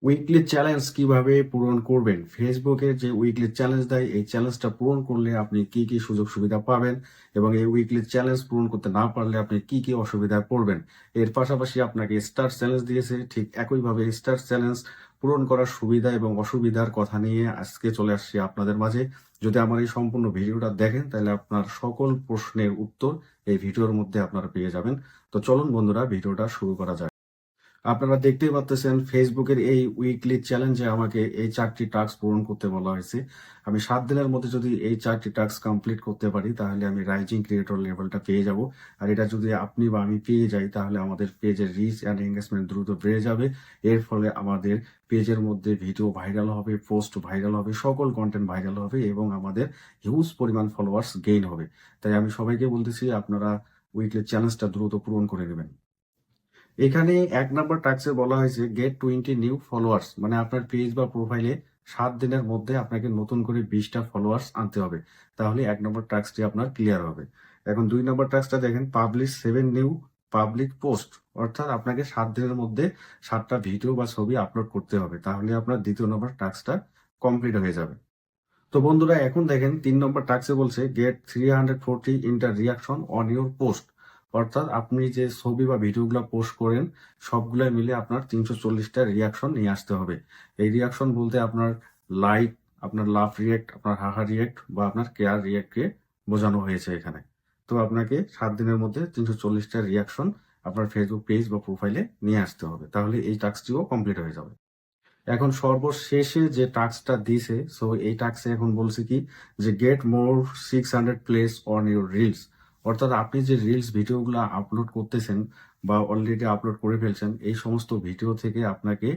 Weekly challenge কিভাবে পূরণ করবেন? ফেসবুকে যে উইকলি চ্যালেঞ্জ দেয়, এই চ্যালেঞ্জটা পূরণ করলে আপনি কি, কি সুযোগ সুবিধা পাবেন এবং এই উইকলি চ্যালেঞ্জ পূরণ করতে না পারলে আপনি কি, কি অসুবিধায় পড়বেন? এর পাশাপাশি আপনাকে স্টার চ্যালেঞ্জ দিয়েছে, ঠিক একইভাবে স্টার চ্যালেঞ্জ পূরণ করার সুবিধা এবং অসুবিধার কথা নিয়ে আজকে চলে আসছি আপনাদের মাঝে। যদি আমার এই সম্পূর্ণ ভিডিওটা দেখেন, তাহলে আপনার সকল প্রশ্নের উত্তর এই ভিডিওর মধ্যে আপনারা পেয়ে যাবেন। তো চলুন বন্ধুরা, ভিডিওটা শুরু করা যাক। আপনারা দেখতেই পাচ্তেছেন ফেসবুকের এই উইকলি চ্যালেঞ্জে আমাকে এই 4টি টাস্ক পূরণ করতে বলা হয়েছে। আমি 7 দিনের মধ্যে যদি এই 4টি টাস্ক কমপ্লিট করতে পারি তাহলে আমি রাইজিং ক্রিয়েটর লেভেলটা পেয়ে যাব। আর এটা যদি আপনি বা আমি পেয়ে যাই তাহলে আমাদের পেজের রিচ অ্যান্ড এঙ্গেজমেন্ট দ্রুত বেড়ে যাবে। এর ফলে আমাদের পেজের মধ্যে ভিডিও ভাইরাল হবে, পোস্ট ভাইরাল হবে, সকল কন্টেন্ট ভাইরাল হবে এবং আমাদের হিউজ পরিমাণ ফলোয়ার্স গেইন হবে। তাই আমি সবাইকে বলতেছি আপনারা উইকলি চ্যালেঞ্জটা দ্রুত পূরণ করে নেবেন। এখানে ১ নাম্বার টাস্কে বলা হয়েছে গেট 20 নিউ ফলোয়ার্স, মানে আপনার পেজ বা প্রোফাইলে ৭ দিনের মধ্যে আপনাকে নতুন করে ২০টা ফলোয়ার্স আনতে হবে। তাহলে ১ নম্বর টাস্কটি আপনার ক্লিয়ার হবে। এখন ২ নম্বর টাস্কটা দেখেন, পাবলিশ 7 নিউ পাবলিক পোস্ট, অর্থাৎ আপনাকে ৭ দিনের মধ্যে ৭টা ভিডিও বা ছবি আপলোড করতে হবে। তাহলে আপনার ২য় নম্বর টাস্কটা কমপ্লিট হয়ে যাবে। তো বন্ধুরা এখন দেখেন ৩ নম্বর টাস্কে বলছে get 340 interaction on your post, অর্থাৎ আপনি যে ছবি বা ভিডিওগুলো পোস্ট করেন সবগুলাই মিলে আপনার ৩৪০টা রিয়াকশন নিয়ে আসতে হবে। এই রিয়াকশন বলতে আপনার লাইক, আপনার লাভ রিয়েক্ট, আপনার হাহা রিয়েক্ট বা আপনার কেয়ার রিয়েক্টকে বোঝানো হয়েছে এখানে। তো আপনাকে ৭ দিনের মধ্যে ৩৪০টা রিয়াকশন আপনার ফেসবুক পেজ বা প্রোফাইলে নিয়ে আসতে হবে। তাহলে এই টাস্কটিও কমপ্লিট হয়ে যাবে। এখন সর্বশেষে যে টাস্কটা দিছে, সো এই টাস্কে এখন বলছে কি যে get more 600 place on your reels, অর্থাৎ আপনি যে রিলস ভিডিওগুলো আপলোড করতেছেন বা অলরেডি আপলোড করে ফেলছেন, এই সমস্ত ভিডিও থেকে আপনাকে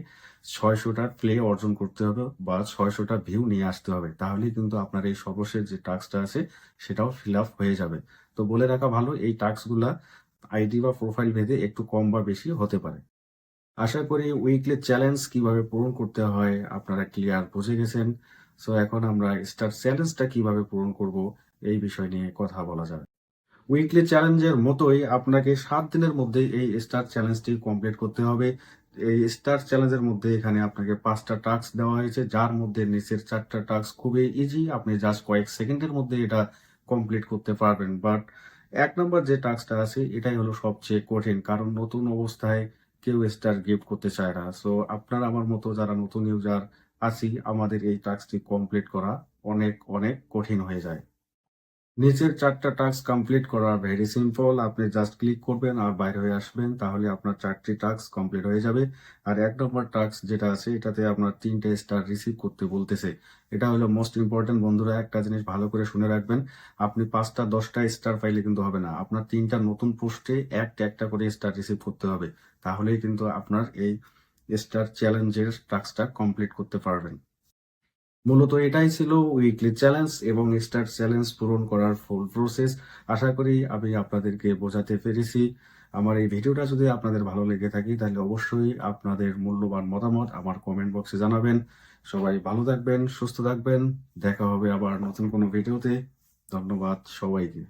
৬০০টা প্লে অর্জন করতে হবে বা ৬০০টা ভিউ নিয়ে আসতে হবে। তাহলেই কিন্তু আপনার এই সর্বশেষ যে টাস্কটা আছে সেটাও ফিল আপ হয়ে যাবে। তো বলে রাখা ভালো, এই টাস্কগুলা আইডি বা প্রোফাইল ভেদে একটু কম বা বেশি হতে পারে। আশা করি উইকলি চ্যালেঞ্জ কিভাবে পূরণ করতে হয় আপনারা ক্লিয়ার বুঝে গেছেন। সো এখন আমরা স্টার চ্যালেঞ্জটা কিভাবে পূরণ করব এই বিষয় নিয়ে কথা বলা যাবে। উইকলি চ্যালেঞ্জের মতোই আপনাকে ৭ দিনের মধ্যে এই স্টার চ্যালেঞ্জটি কমপ্লিট করতে হবে। এই স্টার চ্যালেঞ্জের মধ্যে এখানে আপনাকে ৫টা টাস্ক দেওয়া হয়েছে, যার মধ্যে নিচের ৪টা টাস্ক খুবই ইজি। আপনি জাস্ট কয়েক সেকেন্ডের মধ্যে এটা কমপ্লিট করতে পারবেন। বাট ১ নম্বর যে টাস্কটা আছে এটাই হলো সবচেয়ে কঠিন। কারণ নতুন অবস্থায় কেউ স্টার গিফট করতে চায় না। সো আপনার আমার মতো যারা নতুন ইউজার আছি, আমাদের এই টাস্কটি কমপ্লিট করা অনেক, অনেক কঠিন হয়ে যায়। নিচের ৪টা টাস্ক কমপ্লিট করা ভেরি সিম্পল। আপনি জাস্ট ক্লিক করবেন আর বাইরে হয়ে আসবেন। তাহলে আপনার ৪টি টাস্ক কমপ্লিট হয়ে যাবে। আর ১ নম্বর টাস্ক যেটা আছে এটাতে আপনার ৩টে স্টার রিসিভ করতে বলতেছে। এটা হলো মোস্ট ইম্পোর্টেন্ট বন্ধুরা, একটা জিনিস ভালো করে শুনে রাখবেন। আপনি ৫টা ১০টা স্টার পাইলে কিন্তু হবে না। আপনার ৩টা নতুন পোস্টে একটা করে স্টার রিসিভ করতে হবে। তাহলেই কিন্তু আপনার এই স্টার চ্যালেঞ্জের টাস্কটা কমপ্লিট করতে পারবেন। মূলত এটাই ছিল উইকলি চ্যালেঞ্জ এবং স্টার চ্যালেঞ্জ পূরণ করার ফুল প্রসেস। আশা করি আমি আপনাদেরকে বোঝাতে পেরেছি। আমার এই ভিডিওটা যদি আপনাদের ভালো লেগে থাকে তাহলে অবশ্যই আপনাদের মূল্যবান মতামত আমার কমেন্ট বক্সে জানাবেন। সবাই ভালো থাকবেন, সুস্থ থাকবেন। দেখা হবে আবার নতুন কোনো ভিডিওতে। ধন্যবাদ সবাইকে।